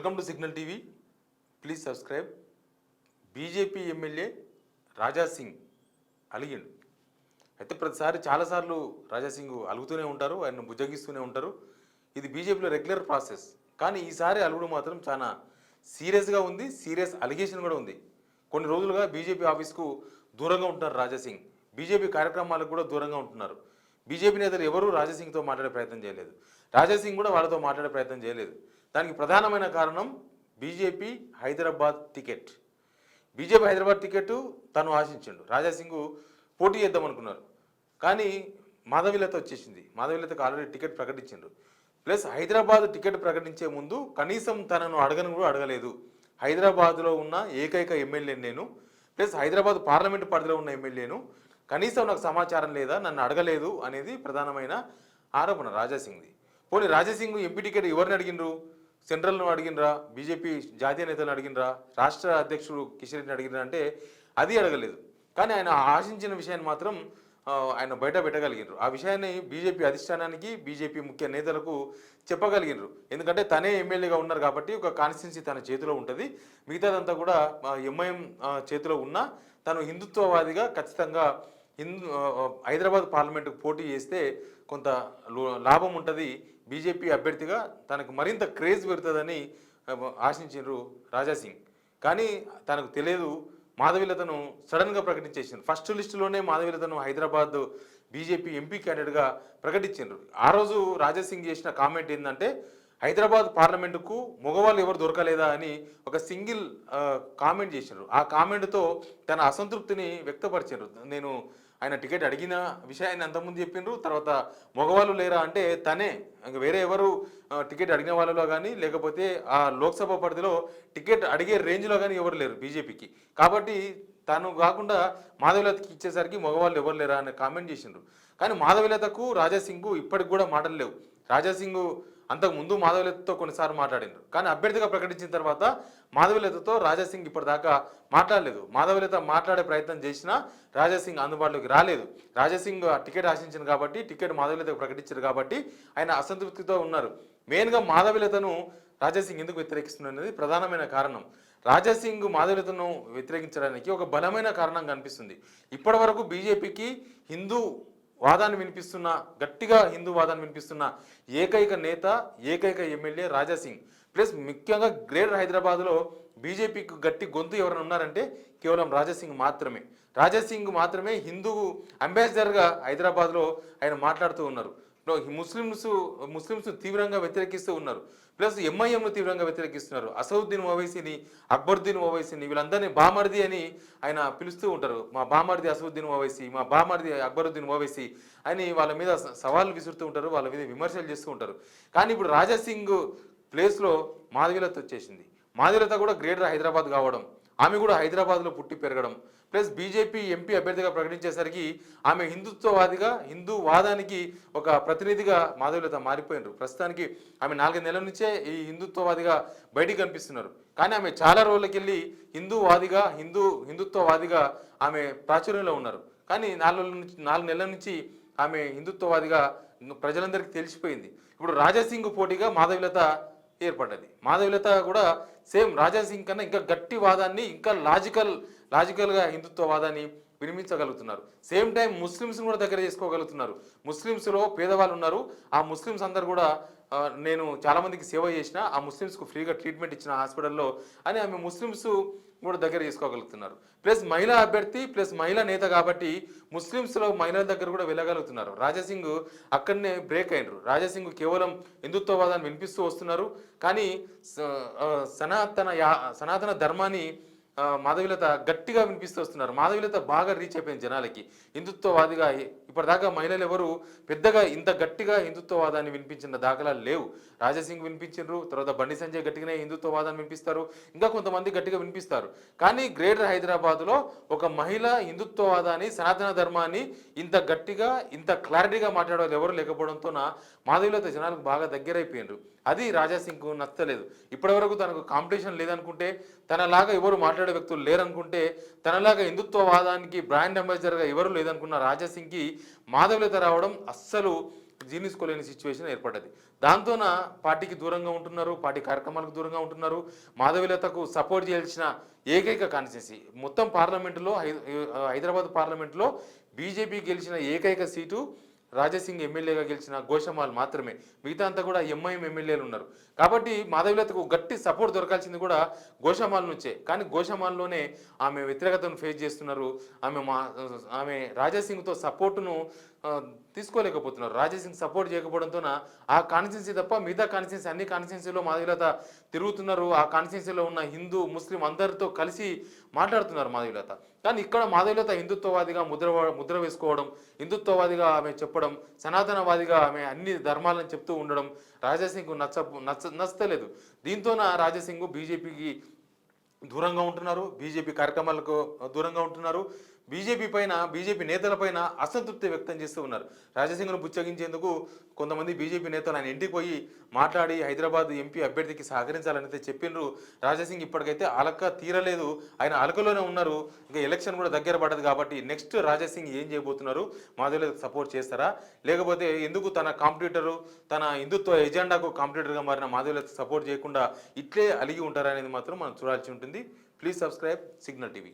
Welcome to Signal TV. Please subscribe. BJP MLA Raja Singh అలిగిండు. అయితే ప్రతిసారి చాలాసార్లు రాజా సింగ్ అలుగుతూనే ఉంటారు, ఆయన బుజ్జగిస్తూనే ఉంటారు. ఇది బీజేపీలో రెగ్యులర్ ప్రాసెస్. కానీ ఈసారి అలుగుడు మాత్రం చాలా సీరియస్గా ఉంది, సీరియస్ అలిగేషన్ కూడా ఉంది. కొన్ని రోజులుగా బీజేపీ ఆఫీస్కు దూరంగా ఉంటున్నారు రాజా సింగ్. బీజేపీ కార్యక్రమాలకు కూడా దూరంగా ఉంటున్నారు. బీజేపీ నేతలు ఎవరూ రాజా సింగ్తో మాట్లాడే ప్రయత్నం చేయలేదు. రాజా సింగ్ కూడా వాళ్ళతో మాట్లాడే ప్రయత్నం చేయలేదు. దానికి ప్రధానమైన కారణం BJP Hyderabad ticket. BJP Hyderabad ticket తను ఆశించిండు. రాజా సింగ్ పోటీ చేద్దాం అనుకున్నారు, కానీ మాధవీలత వచ్చేసింది. మాధవీలతకు ఆల్రెడీ టికెట్ ప్రకటించిండ్రు. ప్లస్ హైదరాబాద్ టికెట్ ప్రకటించే ముందు కనీసం తనను అడగను కూడా అడగలేదు. హైదరాబాద్లో ఉన్న ఏకైక ఎమ్మెల్యేను నేను, ప్లస్ హైదరాబాద్ పార్లమెంటు పరిధిలో ఉన్న ఎమ్మెల్యేను, కనీసం నాకు సమాచారం లేదా, నన్ను అడగలేదు అనేది ప్రధానమైన ఆరోపణ రాజా సింగ్ది. పోనీ రాజా సింగ్ ఎంపీ టికెట్ ఎవరిని అడిగినరు? సెంట్రల్ను అడిగినరా? బీజేపీ జాతీయ నేతలను అడిగినరా? రాష్ట్ర అధ్యక్షుడు కిషన్ రెడ్డిని అడిగినరా అంటే అది అడగలేదు. కానీ ఆయన ఆశించిన విషయాన్ని మాత్రం ఆయన బయట పెట్టగలిగినారు. ఆ విషయాన్ని బీజేపీ అధిష్టానానికి, బీజేపీ ముఖ్య నేతలకు చెప్పగలిగినారు. ఎందుకంటే తనే ఎమ్మెల్యేగా ఉన్నారు కాబట్టి ఒక కాన్స్టిట్యున్సీ తన చేతిలో ఉంటుంది. మిగతాదంతా కూడా ఎంఐఎం చేతిలో ఉన్నా తను హిందుత్వవాదిగా ఖచ్చితంగా హైదరాబాద్ పార్లమెంటుకు పోటీ చేస్తే కొంత లాభం ఉంటుంది, బీజేపీ అభ్యర్థిగా తనకు మరింత క్రేజ్ పెడుతుందని ఆశించారు రాజా సింగ్. కానీ తనకు తెలియదు, మాధవీలతను సడన్గా ప్రకటించేసిండ్రు. ఫస్ట్ లిస్టులోనే మాధవీలతను హైదరాబాద్ బీజేపీ ఎంపీ క్యాండిడేట్గా ప్రకటించిండ్రు. ఆ రోజు రాజా సింగ్ చేసిన కామెంట్ ఏంటంటే, హైదరాబాద్ పార్లమెంటుకు మగవాళ్ళు ఎవరు దొరకలేదా అని ఒక సింగిల్ కామెంట్ చేసిండ్రు. ఆ కామెంట్తో తన అసంతృప్తిని వ్యక్తపరిచారు. నేను ఆయన టికెట్ అడిగిన విషయాన్ని అంతకుముందు చెప్పిండ్రు. తర్వాత మగవాళ్ళు లేరా అంటే తనే, ఇంకా వేరే ఎవరు టికెట్ అడిగిన వాళ్ళలో కానీ లేకపోతే ఆ లోక్సభ పరిధిలో టికెట్ అడిగే రేంజ్లో కానీ ఎవరు లేరు బీజేపీకి. కాబట్టి తను కాకుండా మాధవీలతకి ఇచ్చేసరికి మగవాళ్ళు ఎవరు లేరా అని కామెంట్ చేసిండ్రు. కానీ మాధవీలతకు రాజా సింగ్ ఇప్పటికి కూడా మాటలు లేవు. రాజా సింగ్ అంతకుముందు మాధవీలతతో కొన్నిసార్లు మాట్లాడినారు, కానీ అభ్యర్థిగా ప్రకటించిన తర్వాత మాధవీలతతో రాజా సింగ్ ఇప్పటిదాకా మాట్లాడలేదు. మాధవీలత మాట్లాడే ప్రయత్నం చేసినా రాజా సింగ్ అందుబాటులోకి రాలేదు. రాజా సింగ్ టికెట్ ఆశించింది కాబట్టి, టికెట్ మాధవీలతకు ప్రకటించారు కాబట్టి ఆయన అసంతృప్తితో ఉన్నారు. మెయిన్గా మాధవీలతను రాజా సింగ్ ఎందుకు వ్యతిరేకిస్తున్నది ప్రధానమైన కారణం. రాజా సింగ్ మాధవీలతను వ్యతిరేకించడానికి ఒక బలమైన కారణం కనిపిస్తుంది. ఇప్పటి వరకు బీజేపీకి హిందూ వాదాన్ని వినిపిస్తున్న, గట్టిగా హిందూ వాదాన్ని వినిపిస్తున్న ఏకైక నేత, ఏకైక ఎమ్మెల్యే రాజా సింగ్. ప్లస్ ముఖ్యంగా గ్రేటర్ హైదరాబాద్లో బీజేపీకి గట్టి గొంతు ఎవరైనా ఉన్నారంటే కేవలం రాజా సింగ్ మాత్రమే. రాజా సింగ్ మాత్రమే హిందూ అంబాసిడర్గా హైదరాబాద్లో ఆయన మాట్లాడుతూ ఉన్నారు. ముస్లిమ్స్ తీవ్రంగా వ్యతిరేకిస్తూ ఉన్నారు. ప్లస్ ఎంఐఎంను తీవ్రంగా వ్యతిరేకిస్తున్నారు. అసదుద్దీన్ ఓవైసీని, అక్బరుద్దీన్ ఓవైసీని, వీళ్ళందరినీ బామర్ది అని ఆయన పిలుస్తూ ఉంటారు. మా బామర్ది అసదుద్దీన్ ఓవైసీ, మా బామర్ది అక్బరుద్దీన్ ఓవైసీ అని వాళ్ళ మీద సవాళ్ళు విసురుతూ ఉంటారు, వాళ్ళ మీద విమర్శలు చేస్తూ ఉంటారు. కానీ ఇప్పుడు రాజా సింగ్ ప్లేస్లో మాధవీలత వచ్చేసింది. మాధవీలత కూడా గ్రేటర్ హైదరాబాద్ కావడం, ఆమె కూడా హైదరాబాద్లో పుట్టి పెరగడం, ప్లస్ బీజేపీ ఎంపీ అభ్యర్థిగా ప్రకటించేసరికి ఆమె హిందుత్వవాదిగా, హిందూ వాదానికి ఒక ప్రతినిధిగా మాధవీలత మారిపోయినారు. ప్రస్తుతానికి ఆమె 4 నెలల నుంచే ఈ హిందుత్వవాదిగా బయటికి కనిపిస్తున్నారు. కానీ ఆమె చాలా రోజులకి వెళ్ళి హిందుత్వవాదిగా ఆమె ప్రాచుర్యంలో ఉన్నారు. కానీ 4 నెలల నుంచి ఆమె హిందుత్వవాదిగా ప్రజలందరికీ తెలిసిపోయింది. ఇప్పుడు రాజా సింగ్ పోటీగా మాధవీలత ఏర్పడ్డది. మాధవీలత కూడా సేమ్ రాజా సింగ్ కన్నా ఇంకా గట్టి వాదాన్ని, ఇంకా లాజికల్గా హిందుత్వవాదాన్ని వినిపించగలుగుతున్నారు. సేమ్ టైం ముస్లిమ్స్ని కూడా దగ్గర చేసుకోగలుగుతున్నారు. ముస్లిమ్స్లో పేదవాళ్ళు ఉన్నారు. ఆ ముస్లిమ్స్ అందరు కూడా నేను చాలామందికి సేవ చేసిన, ఆ ముస్లిమ్స్కు ఫ్రీగా ట్రీట్మెంట్ ఇచ్చిన హాస్పిటల్లో అని ఆమె ముస్లిమ్స్ కూడా దగ్గర చేసుకోగలుగుతున్నారు. ప్లస్ మహిళా అభ్యర్థి, ప్లస్ మహిళా నేత కాబట్టి ముస్లిమ్స్లో మహిళల దగ్గర కూడా వెళ్ళగలుగుతున్నారు. రాజా సింగ్ అక్కడనే బ్రేక్ అయినరు. రాజా సింగ్ కేవలం హిందుత్వవాదాన్ని వినిపిస్తూ వస్తున్నారు, కానీ సనాతన ధర్మాన్ని మాధవీలత గట్టిగా వినిపిస్తూ వస్తున్నారు. మాధవీలత బాగా రీచ్ అయిపోయింది జనాలకి. హిందుత్వవాదిగా ఇప్పటిదాకా మహిళలు ఎవరు పెద్దగా ఇంత గట్టిగా హిందుత్వవాదాన్ని వినిపించిన దాఖలాలు లేవు. రాజా సింగ్ వినిపించారు, తర్వాత బండి సంజయ్ గట్టిగానే హిందుత్వవాదాన్ని వినిపిస్తారు, ఇంకా కొంతమంది గట్టిగా వినిపిస్తారు. కానీ గ్రేటర్ హైదరాబాద్లో ఒక మహిళ హిందుత్వవాదాన్ని, సనాతన ధర్మాన్ని ఇంత గట్టిగా, ఇంత క్లారిటీగా మాట్లాడే ఎవరు లేకపోవడంతో మాధవీలత జనాలకు బాగా దగ్గరైపోయినారు. అది రాజా సింగ్కు నచ్చలేదు. ఇప్పటివరకు తనకు కాంపిటీషన్ లేదనుకుంటే, తనలాగా ఎవరు మాట్లాడే వ్యక్తులు లేరనుకుంటే, తనలాగా హిందుత్వవాదానికి బ్రాండ్ అంబాసిడర్గా ఎవరు లేదనుకున్న రాజా సింగ్కి మాధవీలత రావడం అస్సలు జీర్ణించుకోలేని సిచ్యువేషన్ ఏర్పడ్డది. దాంతోన పార్టీకి దూరంగా ఉంటున్నారు, పార్టీ కార్యక్రమాలకు దూరంగా ఉంటున్నారు. మాధవీలతకు సపోర్ట్ చేయాల్సిన ఏకైక కాన్స్టిట్యున్సీ మొత్తం పార్లమెంటులో హైదరాబాద్ పార్లమెంటులో బీజేపీ గెలిచిన ఏకైక సీటు రాజాసింగ్ ఎమ్మెల్యేగా గెలిచిన గోషమాల్ మాత్రమే. మిగతా అంతా కూడా ఎంఐఎం ఎమ్మెల్యేలు ఉన్నారు. కాబట్టి మాధవీలతకు గట్టి సపోర్ట్ దొరకాల్సింది కూడా గోషమాల్ నుంచే. కానీ గోషమాల్లోనే ఆమె వ్యతిరేకతను ఫేస్ చేస్తున్నారు. ఆమె రాజాసింగ్తో సపోర్టును తీసుకోలేకపోతున్నారు. రాజాసింగ్ సపోర్ట్ చేయకపోవడంతో ఆ కాన్స్టిట్యున్సీ తప్ప మిగతా కాన్స్టిట్యున్సీ అన్ని కాన్స్టిట్యున్సీలో మాధవీలత తిరుగుతున్నారు. ఆ కాన్స్టిట్యున్సీలో ఉన్న హిందూ ముస్లిం అందరితో కలిసి మాట్లాడుతున్నారు మాధవీలత. కానీ ఇక్కడ మాధవీలత హిందుత్వవాదిగా ముద్ర వేసుకోవడం, హిందుత్వవాదిగా ఆమె చెప్పడం, సనాతనవాదిగా ఆమె అన్ని ధర్మాలను చెప్తూ ఉండడం రాజాసింగ్కు నచ్చలేదు. దీంతోన రాజాసింగ్ బీజేపీకి దూరంగా ఉంటున్నారు, బీజేపీ కార్యక్రమాలకు దూరంగా ఉంటున్నారు. బీజేపీ నేతలపైన అసంతృప్తి వ్యక్తం చేస్తూ ఉన్నారు. రాజాసింగ్ను బుచ్చగించేందుకు కొంతమంది బీజేపీ నేతలు ఆయన ఇంటికి పోయి మాట్లాడి హైదరాబాద్ ఎంపీ అభ్యర్థికి సహకరించాలని అయితే చెప్పిండ్రు. రాజాసింగ్ ఇప్పటికైతే అలక తీరలేదు, ఆయన అలకలోనే ఉన్నారు. ఇంకా ఎలక్షన్ కూడా దగ్గర పడ్డది కాబట్టి నెక్స్ట్ రాజాసింగ్ ఏం చేయబోతున్నారు? మాధవీలతకు సపోర్ట్ చేస్తారా, లేకపోతే ఎందుకు తన కాంపిటీటరు, తన హిందుత్వ ఎజెండాకు కాంపిటీటర్గా మారిన మాధవీలతకు సపోర్ట్ చేయకుండా ఇట్లే అలిగి ఉంటారా అనేది మాత్రం మనం చూడాల్సి ఉంటుంది. Please subscribe signal TV.